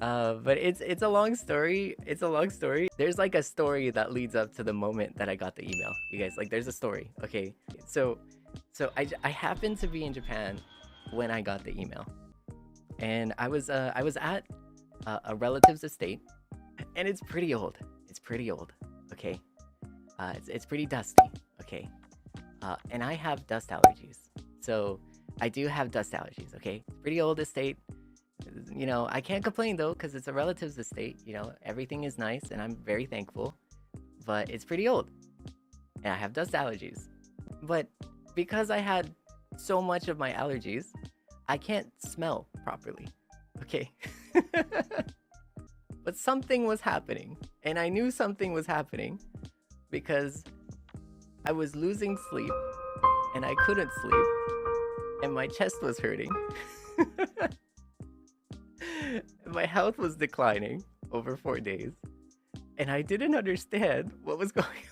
But it's a long story. It's a long story. There's like a story that leads up to the moment that I got the email. You guys, like, there's a story. Okay, so I happened to be in Japan when I got the email, and I was at a relative's estate, and it's pretty old. It's pretty old. Okay, it's pretty dusty. Okay, and I have dust allergies. So I do have dust allergies. Okay, pretty old estate. You know, I can't complain though, because it's a relative's estate. You know, everything is nice and I'm very thankful, but it's pretty old and I have dust allergies. But because I had so much of my allergies, I can't smell properly. Okay. But something was happening, and I knew something was happening because I was losing sleep and I couldn't sleep and my chest was hurting. My health was declining over 4 days, and I didn't understand what was going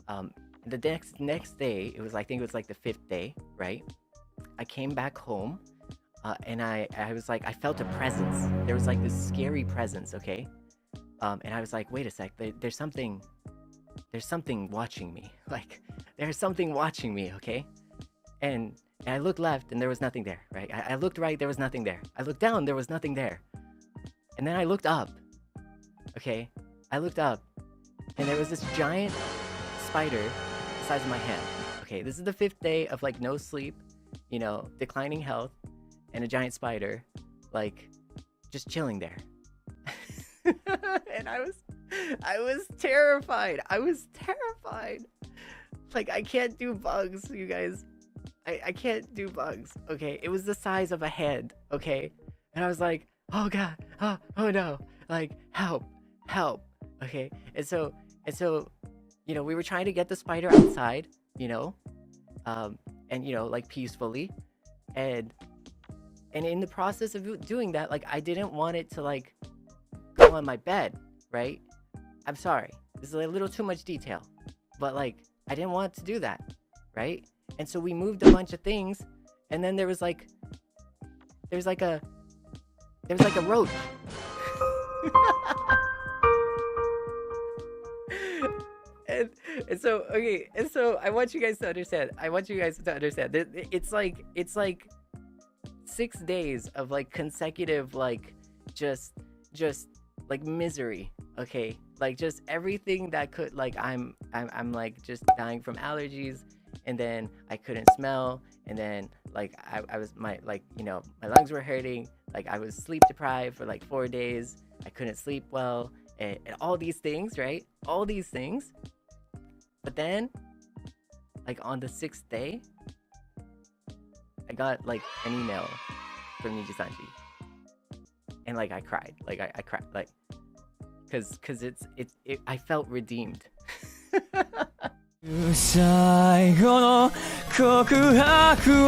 on. The next day, it was, I think it was like the 5th day, right? I came back home, and I was like, I felt a presence. There was like this scary presence, okay? And I was like, wait a sec, there's something watching me. Like, there's something watching me, okay? And I looked left and there was nothing there, right? I looked right, there was nothing there. I looked down, there was nothing there. And then I looked up, okay? I looked up and there was this giant spider the size of my hand. Okay, this is the 5th day of like no sleep, you know, declining health, and a giant spider, like, just chilling there. And I was terrified. I was terrified. Like, I can't do bugs, you guys. I can't do bugs, okay? It was the size of a head, okay? And I was like, oh god, oh no, like, help, okay? And so, you know, we were trying to get the spider outside, you know, and, you know, like, peacefully, and in the process of doing that, like, I didn't want it to, like, go on my bed, right? I'm sorry, this is a little too much detail, but, like, I didn't want to do that, right? And so we moved a bunch of things, and then there was like a roach. and so okay, and so I want you guys to understand. It's like 6 days of like consecutive like just like misery, okay? Like just everything that could, like, I'm like just dying from allergies, and then I couldn't smell, and then like I was my lungs were hurting, like I was sleep deprived for like 4 days. I couldn't sleep well, and all these things, right? All these things. But then, like on the 6th day, I got like an email from Nijisanji, and like I cried, like I cried, like, cause I felt redeemed. 最後の告白を